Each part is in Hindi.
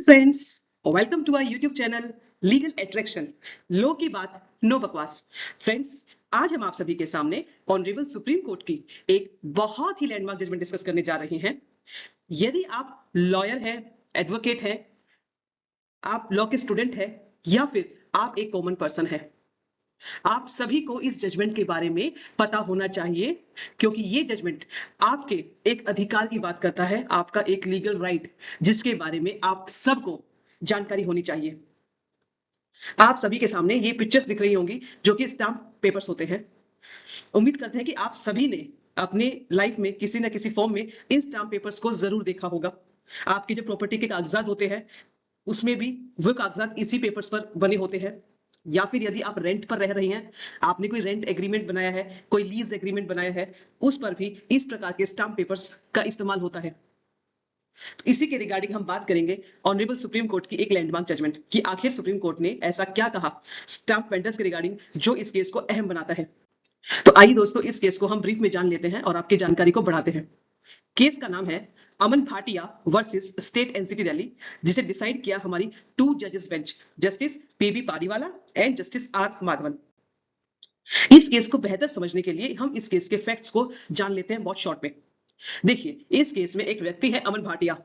Friends, welcome to our YouTube channel legal attraction. लो की बात नो बकवास। फ्रेंड्स, आज हम आप सभी के सामने ऑनरेबल सुप्रीम कोर्ट की एक बहुत ही लैंडमार्क जजमेंट डिस्कस करने जा रहे हैं। यदि आप लॉयर हैं, एडवोकेट हैं, आप लॉ के स्टूडेंट हैं या फिर आप एक कॉमन पर्सन है, आप सभी को इस जजमेंट के बारे में पता होना चाहिए, क्योंकि ये जजमेंट आपके एक अधिकार की बात करता है, आपका एक लीगल राइट, जिसके बारे में आप सबको जानकारी होनी चाहिए। आप सभी के सामने ये पिक्चर्स दिख रही होंगी जो कि स्टाम्प पेपर्स होते हैं। उम्मीद करते हैं कि आप सभी ने अपने लाइफ में किसी ना किसी फॉर्म में इन स्टाम्प पेपर्स को जरूर देखा होगा। आपके जो प्रॉपर्टी के कागजात होते हैं उसमें भी वो कागजात इसी पेपर्स पर बने होते हैं। या फिर यदि आप रेंट पर रह रही हैं, आपने कोई रेंट एग्रीमेंट बनाया है, कोई लीज एग्रीमेंट बनाया है, उस पर भी इस प्रकार के स्टाम्प पेपर्स का इस्तेमाल होता है। तो इसी के रिगार्डिंग हम बात करेंगे ऑनरेबल सुप्रीम कोर्ट की एक लैंडमार्क जजमेंट कि आखिर सुप्रीम कोर्ट ने ऐसा क्या कहा स्टाम्प वेंडर्स के रिगार्डिंग जो इस केस को अहम बनाता है। तो आइए दोस्तों, इस केस को हम ब्रीफ में जान लेते हैं और आपकी जानकारी को बढ़ाते हैं। केस का नाम है Aman Bhatia versus state NCT Delhi, जिसे डिसाइड किया हमारी 2 जजेस bench, justice PB Pardiwala and justice R Madhavan. इस केस को बेहतर समझने के लिए हम इस केस के फैक्ट्स को जान लेते हैं बहुत शॉर्ट में। देखिए, इस केस में एक व्यक्ति है अमन भाटिया,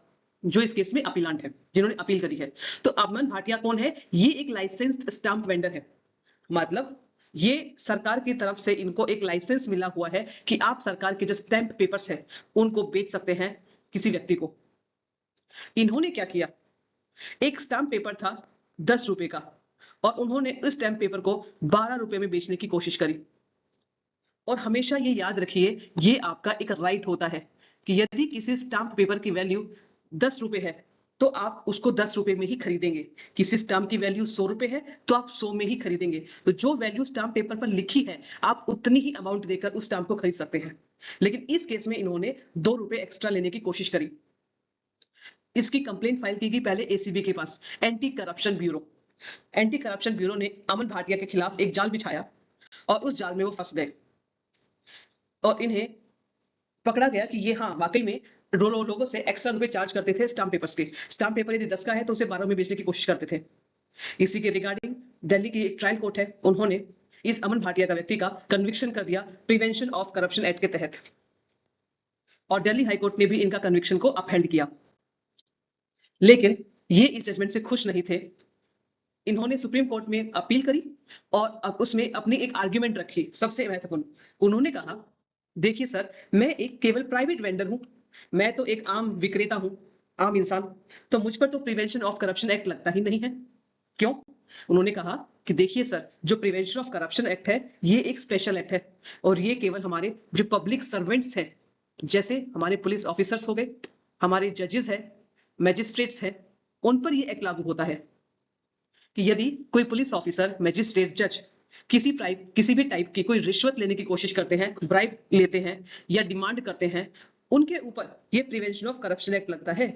जो इस केस में अपीलांट है, जिन्होंने अपील करी है। तो अमन भाटिया कौन है? ये एक लाइसेंस्ड स्टाम्प वेंडर है। मतलब ये सरकार की तरफ से इनको एक लाइसेंस मिला हुआ है कि आप सरकार के जो स्टैंप पेपर्स है उनको बेच सकते हैं किसी व्यक्ति को। इन्होंने क्या किया, एक स्टैंप पेपर था 10 रुपए का और उन्होंने उस स्टैंप पेपर को 12 रुपए में बेचने की कोशिश करी। और हमेशा ये याद रखिए, ये आपका एक राइट होता है कि यदि किसी स्टाम्प पेपर की वैल्यू 10 रुपए है तो आप उसको 10 रुपए में ही खरीदेंगे। किसी स्टाम्प की वैल्यू 100 रुपए है तो आप 100 में ही खरीदेंगे। तो जो वैल्यू स्टाम्प पेपर पर लिखी है आप उतनी ही अमाउंट देकर उस स्टाम्प को खरीद सकते हैं। लेकिन इस केस में इन्होंने 2 रुपए एक्स्ट्रा लेने की कोशिश करी। इसकी कंप्लेंट फाइल की गई पहले एसीबी के पास, anti corruption bureau. Anti corruption bureau ने अमन भाटिया के खिलाफ एक जाल बिछाया और उस जाल में वो फंस गए और इन्हें पकड़ा गया कि ये हाँ वाकई में लोगों से एक्स्ट्रा रुपए चार्ज करते थे स्टाम्प पेपर्स के। स्टाम्प पेपर यदि 10 का है तो उसे 12 में बेचने की कोशिश करते थे। इसी के रिगार्डिंग दिल्ली की एक ट्रायल कोर्ट है, उन्होंने इस अमन भाटिया का व्यक्ति का कन्विक्शन कर दिया प्रिवेंशन ऑफ करप्शन एक्ट के तहत, और दिल्ली हाईकोर्ट ने भी इनका कन्विक्शन को अपहेल्ड किया। लेकिन ये इस जजमेंट से खुश नहीं थे। इन्होंने सुप्रीम कोर्ट में अपील करी और अब उसमें अपनी एक आर्ग्यूमेंट रखी, सबसे महत्वपूर्ण। उन्होंने कहा, देखिए सर, मैं एक केवल प्राइवेट वेंडर हूं, मैं तो एक आम विक्रेता हूं, आम इंसान, तो मुझ पर तो प्रिवेंशन ऑफ करप्शन एक्ट लगता ही नहीं है। क्यों? उन्होंने कहा कि देखिए सर, जो प्रिवेंशन ऑफ करप्शन एक्ट है ये एक स्पेशल एक्ट है और ये केवल हमारे जो पब्लिक सर्वेंट्स हैं, जैसे हमारे पुलिस ऑफिसर्स हो गए, हमारे जजेस हैं, मैजिस्ट्रेट्स हैं, उन पर ये एक्ट लागू होता है कि यदि कोई पुलिस ऑफिसर, मैजिस्ट्रेट, जज किसी भी टाइप की कोई रिश्वत लेने की कोशिश करते हैं, ब्राइब लेते हैं या डिमांड करते हैं, उनके ऊपर ये प्रिवेंशन ऑफ करप्शन एक्ट लगता है।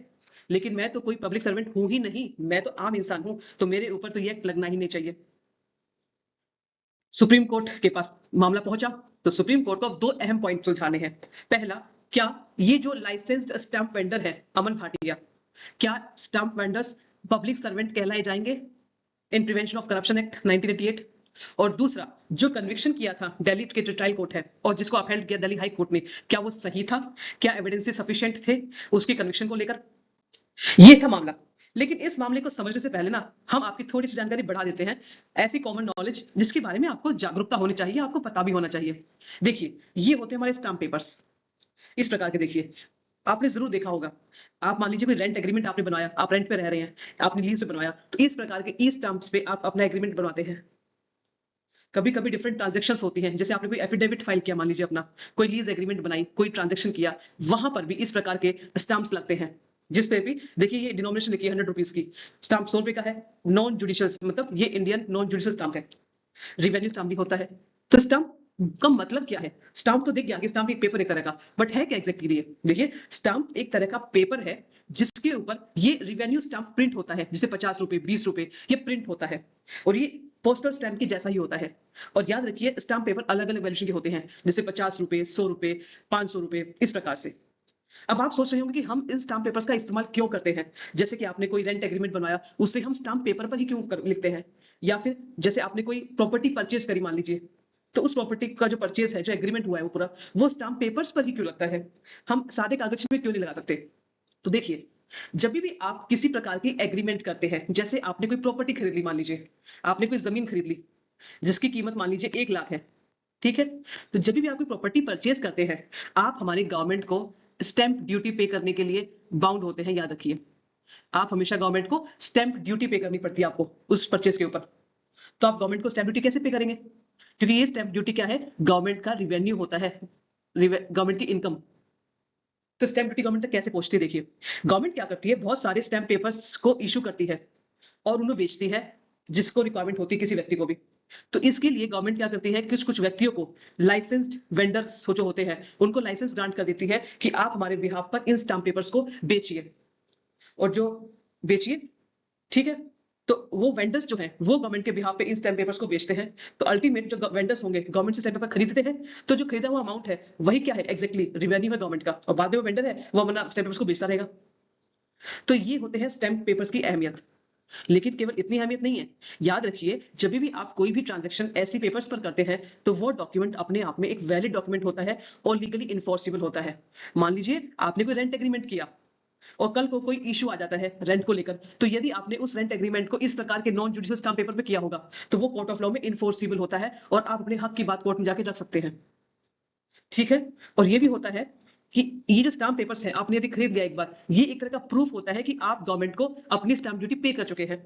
लेकिन मैं तो कोई पब्लिक सर्वेंट हूं ही नहीं, मैं तो आम इंसान हूं, तो मेरे ऊपर तो ये एक्ट लगना ही नहीं चाहिए। सुप्रीम कोर्ट के पास मामला पहुंचा तो सुप्रीम कोर्ट को अब 2 अहम पॉइंट सुलझाने हैं। पहला, क्या ये जो लाइसेंस्ड स्टाम्प वेंडर है अमन भाटिया, क्या स्टाम्प वेंडर्स पब्लिक सर्वेंट कहलाए जाएंगे इन प्रिवेंशन ऑफ करप्शन एक्ट 1988? और दूसरा, जो कन्विक्शन किया था दिल्ली के जो ट्रायल कोर्ट है और जिसको अपहेल्ड किया दिल्ली हाई कोर्ट ने, क्या वो सही था? क्या एविडेंसेस सफिशिएंट थे उसके कन्विक्शन को लेकर? ये था मामला। लेकिन इस मामले को समझने से पहले ना हम आपकी थोड़ी सी जानकारी बढ़ा देते हैं, ऐसी कॉमन नॉलेज जिसके बारे में आपको जागरूकता होनी चाहिए, आपको पता भी होना चाहिए। देखिए, ये होते हैं हमारे स्टाम्प पेपर्स, इस प्रकार के। देखिए, आपने जरूर देखा होगा, आप मान लीजिए कोई रेंट एग्रीमेंट आपने बनाया, आप रेंट पे रह रहे हैं, आपने लीज पे बनवाया, तो इस प्रकार के ई स्टाम्प्स पे आप अपना एग्रीमेंट बनवाते हैं। कभी कभी डिफरेंट ट्रांजेक्शंस होती हैं, जैसे आपने कोई एफिडेविट फाइल किया, मान लीजिए अपना कोई लीज एग्रीमेंट बनाई, कोई ट्रांजेक्शन किया, वहां पर भी इस प्रकार के स्टाम्प्स लगते हैं, जिसपे भी देखिए ये डिनोमिनेशन लिखी है 100 रुपीज की। स्टाम्प 100 रुपए का है, नॉन जुडिशियल, मतलब ये इंडियन नॉन जुडिशियल स्टाम्प है। रिवेन्यू स्टाम्प भी होता है। तो स्टाम्प का मतलब क्या है? स्टाम्प तो दिख गया कि स्टाम्प एक पेपर एक तरह का, बट है क्या एग्जैक्टली? देखिए, स्टाम्प एक तरह का पेपर है जिसके ऊपर ये रिवेन्यू स्टाम्प प्रिंट होता है, जैसे 50 रुपए, 20 रुपए, ये प्रिंट होता है और ये पोस्टल स्टैंप की जैसा ही होता है। और याद रखिए, स्टाम्प पेपर अलग अलग वैल्यूएशन के होते हैं, जैसे 50 रुपए, 100 रुपए, 500 रुपए, इस प्रकार से। अब आप सोच रहे होंगे कि हम इन स्टाम्प पेपर्स का इस्तेमाल क्यों करते हैं। जैसे कि आपने कोई रेंट एग्रीमेंट बनवाया, उससे हम स्टाम्प पेपर पर ही लिखते हैं। या फिर जैसे आपने कोई प्रॉपर्टी परचेज करी मान लीजिए, तो उस प्रॉपर्टी का जो परचेज है, जो एग्रीमेंट हुआ है वो पूरा, वो स्टाम्प पेपर्स पर ही क्यों लगता है, हम सादे कागज पे क्यों नहीं लगा सकते। तो देखिए, जब भी आप किसी प्रकार की एग्रीमेंट करते हैं, जैसे आपने कोई प्रॉपर्टी खरीद ली मान लीजिए, आपने कोई जमीन खरीद ली जिसकी कीमत मान लीजिए 1 लाख है, ठीक है। तो जब भी आप कोई प्रॉपर्टी परचेज करते हैं, आप हमारी गवर्नमेंट को स्टैंप ड्यूटी पे करने के लिए बाउंड होते हैं, याद रखिए। आप हमेशा गवर्नमेंट को स्टैंप ड्यूटी पे करनी पड़ती है आपको उस परचेज के ऊपर। तो आप गवर्नमेंट को स्टैंप ड्यूटी कैसे पे करेंगे, क्योंकि ये स्टैंप ड्यूटी क्या है, गवर्नमेंट का रिवेन्यू होता है, गवर्नमेंट की इनकम। तो स्टैंप ड्यूटी गवर्नमेंट तक कैसे पहुंचती है, देखिए। गवर्नमेंट क्या करती है, बहुत सारे स्टैंप पेपर्स को इशू करती है और उन्हें बेचती है, जिसको रिक्वायरमेंट होती है किसी व्यक्ति को भी। तो इसके लिए गवर्नमेंट क्या करती है, कुछ कुछ व्यक्तियों को, लाइसेंस्ड वेंडर्स जो होते हैं, उनको लाइसेंस ग्रांट कर देती है कि आप हमारे बिहाफ पर इन स्टाम्प पेपर्स को बेचिए। और जो बेचिए, ठीक है। तो वो वेंडर्स जो हैं, वो गवर्नमेंट के बिहाफ पे इन स्टैम्प पेपर्स को बेचते हैं। तो अल्टीमेट जो वेंडर्स होंगे, गवर्नमेंट से स्टैम्प पेपर खरीदते हैं, तो जो खरीदा हुआ अमाउंट है वही क्या है, एग्जैक्टली रिवेन्यू है गवर्नमेंट का, और बाद में वो वेंडर है, वो अपना स्टैम्प पेपर्स को बेचता रहेगा। तो ये होते हैं स्टैम्प पेपर्स की अहमियत। लेकिन केवल इतनी अहमियत नहीं है, याद रखिए, जब भी आप कोई भी ट्रांजैक्शन ऐसी पेपर्स पर करते हैं, तो वो डॉक्यूमेंट अपने आप में एक वैलिड डॉक्यूमेंट होता है और लीगली इन्फोर्सिबल होता है। मान लीजिए आपने कोई रेंट एग्रीमेंट किया और कल को कोई इशू आ जाता है रेंट को लेकर, तो यदि आपने उस रेंट एग्रीमेंट को इस प्रकार के नॉन जुडिशियल स्टाम्प पेपर पे किया होगा, तो वो कोर्ट ऑफ लॉ में इन्फोर्सिबल होता है और आप अपने हक की बात कोर्ट में जाके रख सकते हैं, ठीक है। और ये भी होता है कि ये जो स्टाम्प पेपर्स है, आपने यदि खरीद लिया एक बार, ये एक तरह का प्रूफ होता है कि आप गवर्नमेंट को अपनी स्टाम्प ड्यूटी पे कर चुके हैं,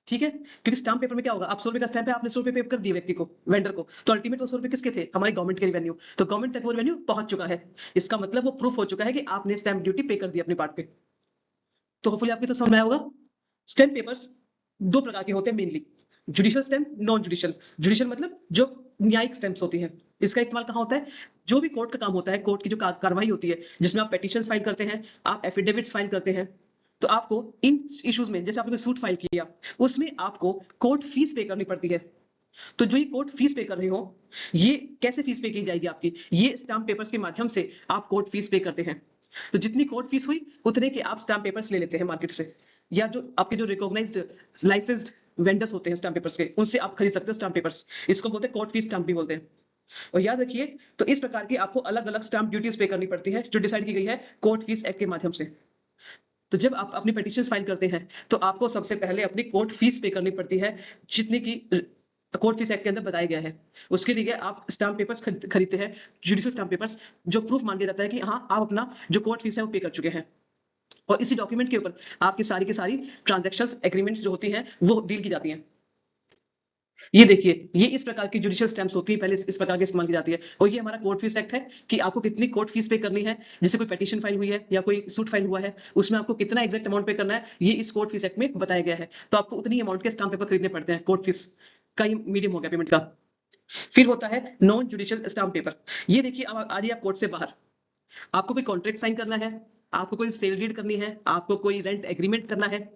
ठीक है। क्योंकि स्टाम्प पेपर में क्या होगा, आप 100 रुपए का स्टैंप है, आपने 100 रुपए पे कर दिए व्यक्ति को, वेंडर को, तो अल्टीमेट वो 100 रुपए किसके थे, हमारी गवर्नमेंट के रेवेन्यू। तो गवर्नमेंट तक वो रेवेन्यू पहुंच चुका है, इसका मतलब वो प्रूफ हो चुका है कि आपने स्टैम्प ड्यूटी पे कर दी अपने पार्ट पे। तो होपफुली आपको तो समझ में आया होगा। स्टैम्प पेपर्स दो प्रकार के होते हैं mainly, judicial stamp, non judicial. Judicial मतलब जो न्यायिक स्टैम्प्स होती हैं, इसका इस्तेमाल कहाँ होता है, जो भी कोर्ट का काम होता है, कोर्ट की जो कार्रवाई होती है, जिसमें आप पेटिशंस फाइल करते हैं, आप एफिडेविट्स फाइल करते हैं, तो आपको इन इश्यूज में, जैसे आपने कोई सूट फाइल किया, उसमें आपको कोर्ट फीस पे करनी पड़ती है। तो जो ये कोर्ट फीस पे कर रहे हो, ये कैसे फीस पे की जाएगी आपकी, ये स्टाम्प पेपर्स के माध्यम से आप कोर्ट फीस पे करते हैं। तो जितनी कोर्ट फीस हुई, उतने के आप स्टाम्प पेपर्स ले लेते हैं मार्केट से, या जो आपके जो रिकॉग्नाइज्ड लाइसेंस्ड वेंडर्स होते हैं स्टाम्प पेपर्स के, उनसे आप खरीद सकते हो स्टाम्प पेपर्स। इसको बोलते हैं कोर्ट फीस स्टाम्प भी बोलते हैं। और याद रखिए, तो इस प्रकार की आपको अलग अलग स्टाम्प ड्यूटीज पे करनी पड़ती है, जो डिसाइड की गई है कोर्ट फीस एक्ट के माध्यम से। तो जब आप अपनी पिटीशन फाइल करते हैं, तो आपको सबसे पहले अपनी कोर्ट फीस पे करनी पड़ती है, जितनी की कोर्ट फीस एक्ट के अंदर बताया गया है। उसके लिए आप स्टाम्प पेपर्स खरीदते हैं, जुडिशियल स्टाम्प पेपर्स, जो प्रूफ मान लिया जाता है कि हाँ, आप अपना जो कोर्ट फीस है वो पे कर चुके हैं। और इसी डॉक्यूमेंट के ऊपर आपकी सारी की सारी ट्रांजैक्शंस, एग्रीमेंट्स जो होती हैं, वो डील की जाती हैं। ये देखिए, ये इस प्रकार की जुडिशियल स्टैम्प्स होती है, पहले इस प्रकार की इस्तेमाल की जाती है। और ये हमारा कोर्ट फीस एक्ट है कि आपको कितनी कोर्ट फीस पे करनी है, जैसे कोई पिटीशन फाइल हुई है या कोई सूट फाइल हुआ है, उसमें आपको कितना एग्जैक्ट अमाउंट पे करना है, ये इस कोर्ट फीस एक्ट में बताया गया है। तो आपको उतनी अमाउंट के स्टाम्प पेपर खरीदने पड़ते हैं, कोर्ट फीस का ये मीडियम हो गया पेमेंट का। फिर होता है नॉन जुडिशियल स्टाम्प पेपर। ये देखिए, अब आ जाइए आप कोर्ट से बाहर, आपको कोई कॉन्ट्रैक्ट साइन करना है, आपको कोई सेल डीड करनी है, आपको कोई रेंट एग्रीमेंट करना है,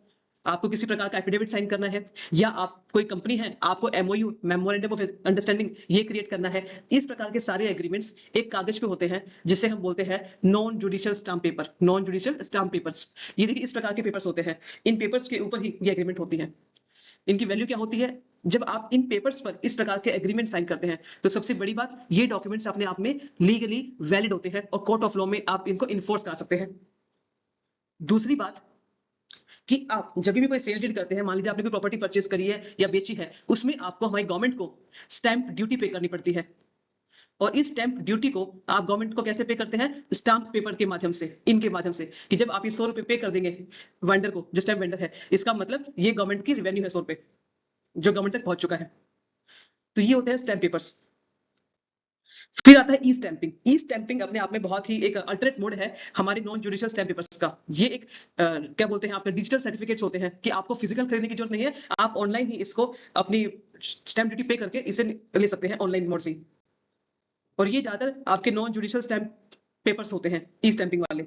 आपको किसी प्रकार का एफिडेविट साइन करना है, या आप कोई कंपनी है, आपको एमओयू, मेमोरेंडम ऑफ अंडरस्टैंडिंग, ये क्रिएट करना है। इस प्रकार के सारे एग्रीमेंट्स एक कागज पे होते हैं, जिसे हम बोलते हैं non judicial stamp paper, non judicial stamp papers. ये देखिए, इस प्रकार के पेपर्स होते हैं, इन पेपर्स के ऊपर ही ये एग्रीमेंट होती है। इनकी वैल्यू क्या होती है, जब आप इन पेपर्स पर इस प्रकार के एग्रीमेंट साइन करते हैं, तो सबसे बड़ी बात, ये डॉक्यूमेंट्स अपने आप में लीगली वैलिड होते हैं और कोर्ट ऑफ लॉ में आप इनको इन्फोर्स करा सकते हैं। दूसरी बात कि आप जब भी कोई सेल डीड करते हैं, मान लीजिए आपने कोई प्रॉपर्टी परचेज करी है या बेची है, उसमें आपको हमारी गवर्नमेंट को स्टैंप ड्यूटी पे करनी पड़ती है। और इस स्टैंप ड्यूटी को आप गवर्नमेंट को कैसे पे करते हैं, स्टाम्प पेपर के माध्यम से, इनके माध्यम से, कि जब आप ये 100 रुपए पे कर देंगे वेंडर को, जो स्टैंप वेंडर है, इसका मतलब ये गवर्नमेंट की रेवेन्यू है 100 रुपए, जो गवर्नमेंट तक पहुंच चुका है। तो ये होते हैं स्टैम्प पेपर्स। फिर आता है ई स्टैंपिंग। ई स्टैंपिंग अपने आप में बहुत ही एक अल्टरनेट मोड है हमारे नॉन जुडिशियल स्टैम्प पेपर्स का। ये एक क्या बोलते हैं, आपके डिजिटल सर्टिफिकेट्स होते हैं, कि आपको फिजिकल खरीदने की जरूरत नहीं है, आप ऑनलाइन ही इसको अपनी स्टैम्प ड्यूटी पे करके इसे ले सकते हैं ऑनलाइन मोड से। और ये ज्यादातर आपके नॉन जुडिशियल स्टैम्प पेपर्स होते हैं, ई स्टैंपिंग वाले।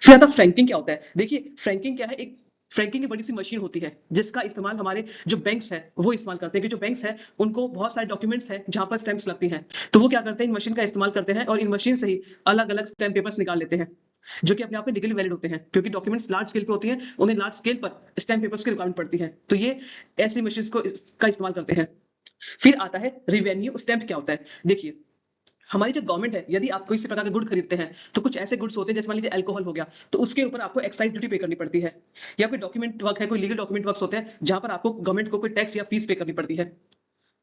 फिर आता फ्रैंकिंग। क्या होता है, देखिए फ्रैंकिंग क्या है, एक फ्रैंकिंग एक बड़ी सी मशीन होती है जिसका इस्तेमाल हमारे जो बैंक्स है वो इस्तेमाल करते हैं कि जो बैंक्स है उनको बहुत सारे डॉक्यूमेंट्स हैं जहां पर स्टैंप्स लगती हैं, तो वो क्या करते हैं, इन मशीन का इस्तेमाल करते हैं और इन मशीन से ही अलग अलग स्टैम्प पेपर्स निकाल लेते हैं जो कि अपने आप में लीगली वैलिड होते हैं, क्योंकि डॉक्यूमेंट्स लार्ज स्केल पे होती हैं, उन्हें लार्ज स्केल पर स्टैम्प पेपर्स की रिक्वायरमेंट पड़ती है, तो ये ऐसी मशीन का इस्तेमाल करते हैं। फिर आता है रिवेन्यू स्टैम्प। क्या होता है, देखिए हमारी जो गवर्नमेंट है, यदि आप किसी प्रकार के गुड खरीदते हैं तो कुछ ऐसे गुड्स होते हैं, जैसे मान लीजिए अल्कोहल हो गया, तो उसके ऊपर आपको एक्साइज ड्यूटी पे करनी पड़ती है, या कोई डॉक्यूमेंट वर्क है, कोई लीगल डॉक्यूमेंट वर्क्स होते हैं जहां पर आपको गवर्नमेंट को कोई टैक्स या फीस पे करनी पड़ती है।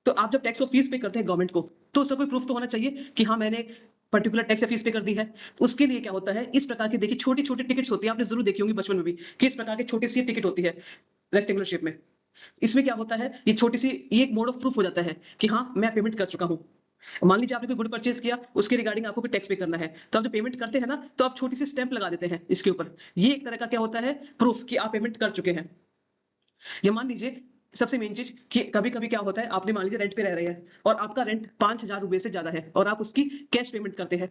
तो आप जब टैक्स और फीस पे करते हैं गवर्नमेंट को, तो उसका कोई प्रूफ तो होना चाहिए कि हाँ मैंने पर्टिकुलर टैक्स या फीस पे कर दी है। तो उसके लिए क्या होता है, इस प्रकार की देखिए छोटी छोटी टिकट्स होती है, आपने जरूर देखी होंगी बचपन में भी कि इस प्रकार की छोटी सी टिकट होती है रेक्टेंगुलर शेप में। इसमें क्या होता है, ये छोटी सी ये एक मोड ऑफ प्रूफ हो जाता है कि हाँ मैं पेमेंट कर चुका हूं। मान लीजिए आपने कोई गुड परचेज किया, उसके रिगार्डिंग आपको कोई टैक्स पे करना है, तो आप जब पेमेंट करते हैं ना, तो आप छोटी सी स्टैंप लगा देते हैं इसके ऊपर। ये एक तरह का क्या होता है, प्रूफ कि आप पेमेंट कर चुके हैं। या मान लीजिए सबसे मेन चीज कि कभी कभी क्या होता है, आपने मान लीजिए रेंट पे रह रहे हैं और आपका रेंट 5,000 रुपए से ज्यादा है और आप उसकी कैश पेमेंट करते हैं।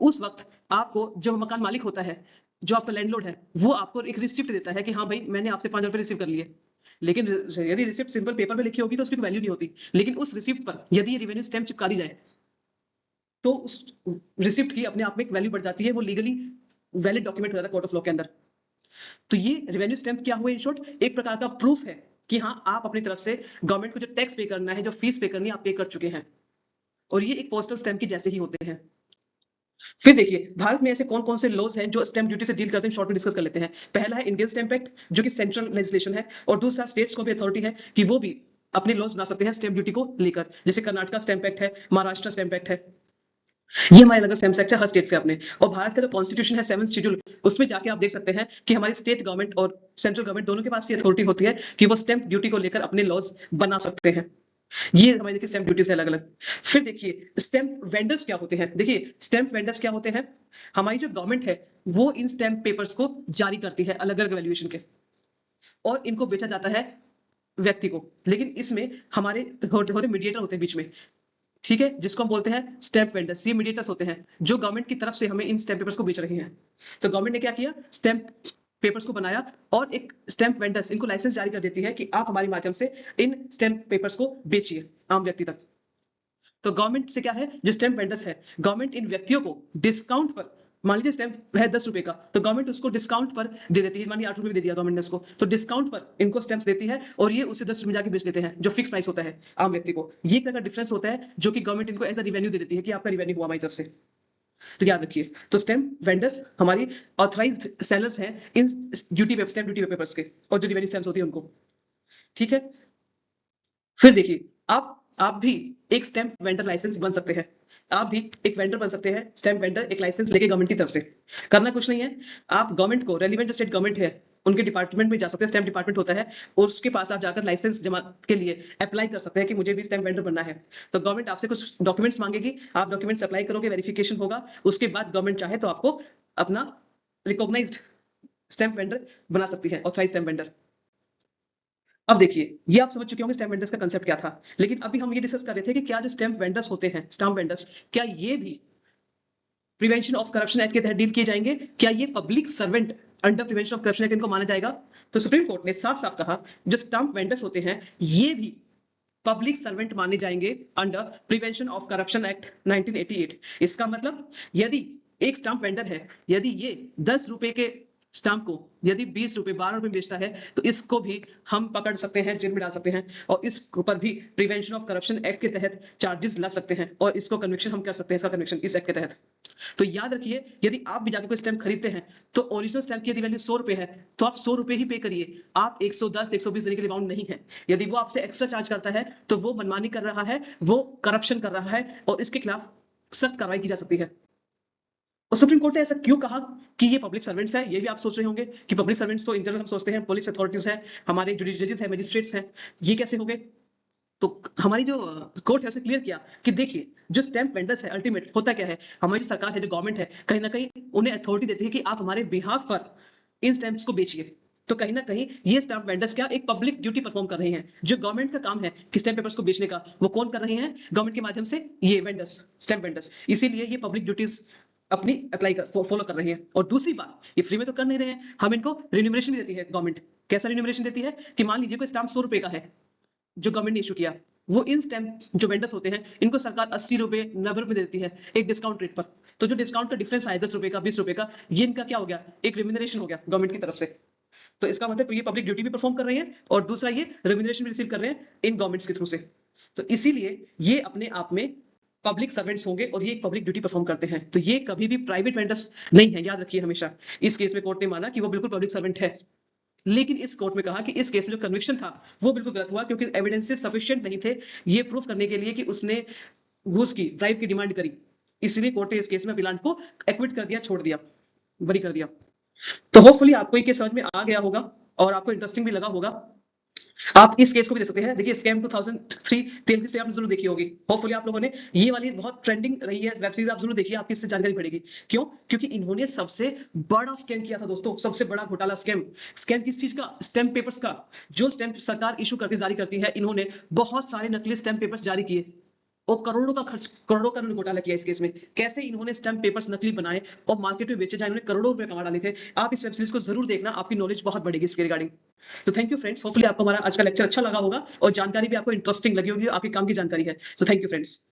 उस वक्त आपको जो मकान मालिक होता है, जो आपका लैंडलॉर्ड है, वो आपको एक रिसिप्ट देता है कि हाँ भाई मैंने आपसे 5,000 रुपए रिसीव कर लिए। लेकिन यदि रिसिप्ट सिंपल पेपर पे लिखी होगी तो उसकी वैल्यू नहीं होती, लेकिन उस रिसिप्ट पर यदि रेवेन्यू स्टैंप चिपका दी जाए तो उस रिसिप्ट की अपने आप में एक वैल्यू बढ़ जाती है, वो लीगली वैलिड डॉक्यूमेंट हो जाता है कोर्ट ऑफ लॉ के अंदर। तो ये रेवेन्यू स्टैंप क्या हुआ, इन शॉर्ट एक प्रकार का प्रूफ है कि हाँ आप अपनी तरफ से गवर्नमेंट को जो टैक्स पे करना है, जो फीस पे करनी है, आप पे कर चुके हैं। और ये एक पोस्टल स्टैंप की जैसे ही होते हैं। फिर देखिए भारत में ऐसे कौन कौन से लॉज हैं जो स्टैंप ड्यूटी से डील करते हैं, शॉर्ट में डिस्कस कर लेते हैं। पहला है इंडियन स्टैंप एक्ट, जो कि सेंट्रल लेजिस्लेशन है, और दूसरा स्टेट्स को भी अथॉरिटी है कि वो भी अपने लॉज बना सकते हैं स्टैंप ड्यूटी को लेकर, जैसे कर्नाटका स्टैंप एक्ट है, महाराष्ट्र स्टैंप एक्ट है। ये हमारे अलग स्टैंप एक्ट है हर स्टेट से अपने। और भारत का जो कॉन्स्टिट्यूशन है 7th शेड्यूल, उसमें जाके आप देख सकते हैं कि हमारी स्टेट गवर्नमेंट और सेंट्रल गवर्नमेंट दोनों के पास ये अथॉरिटी होती है कि वो स्टैंप ड्यूटी को लेकर अपने लॉज बना सकते हैं। ये हमारी देखिए स्टैंप ड्यूटी से अलग अलग। फिर देखिए स्टैंप वेंडर्स क्या होते हैं। देखिए स्टैंप वेंडर्स क्या होते हैं, हमारी जो गवर्नमेंट है वो इन स्टैंप पेपर्स को जारी करती है अलग अलग वैल्यूएशन के, और इनको बेचा जाता है व्यक्ति को। लेकिन इसमें हमारे होते मीडिएटर होते हैं बीच में, ठीक है, जिसको हम बोलते हैं स्टैंप वेंडर्स। ये मीडिएटर्स होते हैं जो गवर्नमेंट की तरफ से हमें इन स्टैंप पेपर्स को बेच रहे हैं। तो गवर्नमेंट ने क्या किया, स्टैंप पेपर्स को बनाया और एक स्टैंप वेंडर्स इनको लाइसेंस जारी कर देती है कि आप हमारे माध्यम से इन स्टैंप पेपर्स को बेचिए आम व्यक्ति तक। तो गवर्नमेंट से क्या है, जो स्टैंप वेंडर्स है, गवर्नमेंट इन व्यक्तियों को डिस्काउंट पर, मान लीजिए स्टैंप है 10 रुपए का, तो गवर्नमेंट उसको डिस्काउंट पर दे देती है। मान लीजिए 8 रुपए दे दिया गवर्नमेंट ने उसको, तो डिस्काउंट पर इनको स्टैंप्स देती है और ये उसे 10 रुपए जाके बेच देते हैं, जो फिक्स प्राइस होता है आम व्यक्ति को। ये एक तरह का डिफरेंस होता है जो कि गवर्नमेंट इनको एज अ रिवेन्यू दे देती है कि आपका रिवेन्यू हुआ हमारी तरफ से। तो याद रखिए, तो स्टैंप वेंडर्स हमारी ऑथराइज्ड सेलर्स हैं in duty stamp duty papers के, और जो रिवेन्यू स्टैंप्स होती है उनको, ठीक है। फिर देखिए आप भी एक स्टैंप वेंडर लाइसेंस बन सकते हैं। आप भी एक वेंडर बन सकते हैं, स्टैंप वेंडर, एक लाइसेंस लेके गवर्नमेंट की तरफ से। करना कुछ नहीं है, आप गवर्नमेंट को, रेलिवेंट जो स्टेट गवर्नमेंट है उनके डिपार्टमेंट में जा सकते हैं, स्टैंप डिपार्टमेंट होता है, और उसके पास आप जाकर लाइसेंस जमा के लिए अप्लाई कर सकते हैं कि मुझे भी स्टैंप वेंडर बनना है। तो गवर्नमेंट आपसे कुछ डॉक्यूमेंट्स मांगेगी, आप डॉक्यूमेंट्स अप्लाई करोगे, वेरिफिकेशन होगा, उसके बाद गवर्नमेंट चाहे तो आपको अपना रिकॉग्नाइज्ड स्टैंप वेंडर बना सकती है, ऑथराइज्ड स्टैंप वेंडर। अब देखिए ये आप समझ चुके होंगे स्टैम्प वेंडर्स का कंसेप्ट क्या था, लेकिन अभी हम ये डिस्कस कर रहे थे कि क्या जो स्टैम्प वेंडर्स होते हैं, स्टैम्प वेंडर्स, क्या ये भी प्रिवेंशन ऑफ करप्शन एक्ट के तहत डील किए जाएंगे? क्या ये public servant under prevention of corruption act इनको माना जाएगा? तो सुप्रीम कोर्ट ने साफ साफ कहा जो स्टैम्प वेंडर्स होते हैं ये भी पब्लिक सर्वेंट माने जाएंगे under prevention of corruption act 1988। इसका मतलब यदि एक स्टैम्प वेंडर है, यदि ये 10 रुपए के स्टाम्प को यदि 20 रुपए 12 रुपए बेचता है, तो इसको भी हम पकड़ सकते हैं, जेल में डाल सकते हैं, और इस ऊपर भी प्रिवेंशन ऑफ करप्शन एक्ट के तहत चार्जेस लग सकते हैं, और इसको कन्विक्शन हम कर सकते हैं, इसका कन्विक्शन इस एक्ट के तहत। तो याद रखिए, यदि आप भी जाकर कोई स्टैम्प खरीदते हैं तो ओरिजिनल स्टैम्प की यदि वैल्यू 100 रुपए है तो आप 100 रुपए ही पे करिए, आप 110 120 देने के लिए बाउंड नहीं है। यदि वो आपसे एक्स्ट्रा चार्ज करता है तो वो मनमानी कर रहा है, वो करप्शन कर रहा है, और इसके खिलाफ सख्त कार्रवाई की जा सकती है। और सुप्रीम कोर्ट ने ऐसा क्यों कहा कि ये पब्लिक सर्वेंट्स है? ये भी आप सोच रहे होंगे कि पब्लिक सर्वेंट्स तो इन जनरल हम सोचते हैं पुलिस अथॉरिटीज है, हमारे जजेस है, मजिस्ट्रेट्स हैं, ये कैसे हो गए? तो हमारी जो कोर्ट है उसे क्लियर किया कि देखिए जो स्टैम्प वेंडर्स है, अल्टीमेट होता क्या है, हमारी जो सरकार है, जो गवर्नमेंट है, कहीं ना कहीं उन्हें अथॉरिटी देती है कि आप हमारे बिहाफ पर इन स्टैम्प्स को बेचिए। तो कहीं ना कहीं ये स्टैम्प वेंडर्स क्या एक पब्लिक ड्यूटी परफॉर्म कर रहे हैं। जो गवर्नमेंट का काम है कि स्टैम्प पेपर्स को बेचने का, वो कौन कर रहे हैं? गवर्नमेंट के माध्यम से ये वेंडर्स, स्टैम्प वेंडर्स। इसीलिए ये पब्लिक ड्यूटीज अपनी अप्लाई फॉलो कर रहे हैं। और दूसरी बात, ये फ्री में तो कर नहीं रहे हैं, हम इनको रिन्यूमरेशन भी देती है गवर्नमेंट। कैसा रिन्यूमरेशन देती है कि मान लीजिए कोई स्टाम्प 100 रुपए का है जो गवर्नमेंट ने इशू किया, वो इन स्टैम्प जो वेंडर्स होते हैं इनको सरकार 80 रुपए 90 रुपए देती है एक डिस्काउंट रेट पर। तो जो डिस्काउंट का डिफरेंस आया 10 रुपए का 20 रुपए का, ये इनका क्या हो गया, एक रिम्यूनरेशन हो गया गवर्नमेंट की तरफ से। तो इसका मतलब ये पब्लिक ड्यूटी भी परफॉर्म कर रहे हैं और दूसरा ये रेम्यूनरेशन भी रिसीव कर रहे हैं इन गवर्नमेंट्स के थ्रू से। तो इसीलिए ये अपने आप में पब्लिक सर्वेंट्स होंगे और ये एक पब्लिक ड्यूटी परफॉर्म करते हैं। तो ये कभी भी प्राइवेट वेंडर्स नहीं है, याद रखिए हमेशा। इस केस में कोर्ट ने माना कि वो बिल्कुल पब्लिक सर्वेंट है, लेकिन इस कोर्ट में कहा कि इस केस में जो कन्विक्शन था वो बिल्कुल गलत हुआ, क्योंकि एविडेंसेस सफिशिएंट नहीं थे ये प्रूफ करने के लिए कि उसने घूस की, ब्राइब की डिमांड करी। इसलिए कोर्ट ने इस केस में अपिलांट को एक्विट कर दिया, छोड़ दिया, बरी कर दिया। तो होपफुली आपको ये केस समझ में आ गया होगा और आपको इंटरेस्टिंग भी लगा होगा। आप इस केस को भी देख सकते हैं। देखिए स्कैम 2003 तेलुगु से आपने जरूर देखी होगी। होपफुली आप लोगों ने ये वाली बहुत ट्रेंडिंग रही है वेब सीरीज, आप जरूर देखिए, आपकी इससे जानकारी पड़ेगी। क्यों? क्योंकि इन्होंने सबसे बड़ा स्कैम किया था दोस्तों, सबसे बड़ा घोटाला स्कैम। स्कैम किस चीज का? स्टैम्प पेपर्स का। जो स्टैम्प सरकार इशू करती जारी करती है, इन्होंने बहुत सारे नकली स्टैम्प पेपर्स जारी किए और करोड़ों का खर्च, करोड़ों का इन्होंने घोटाला किया इस केस में। कैसे इन्होंने स्टैम्प पेपर्स नकली बनाए और मार्केट में बेचे, जहां इन्होंने करोड़ों रुपए कमा डाले थे। आप इस वेब सीरीज को जरूर देखना, आपकी नॉलेज बहुत बढ़ेगी इसके रिगार्डिंग। तो थैंक यू फ्रेंड्स, होपफुली आपको हमारा आज का लेक्चर अच्छा लगा होगा और जानकारी भी आपको इंटरेस्टिंग लगी होगी, आपके काम की जानकारी है। So thank you friends.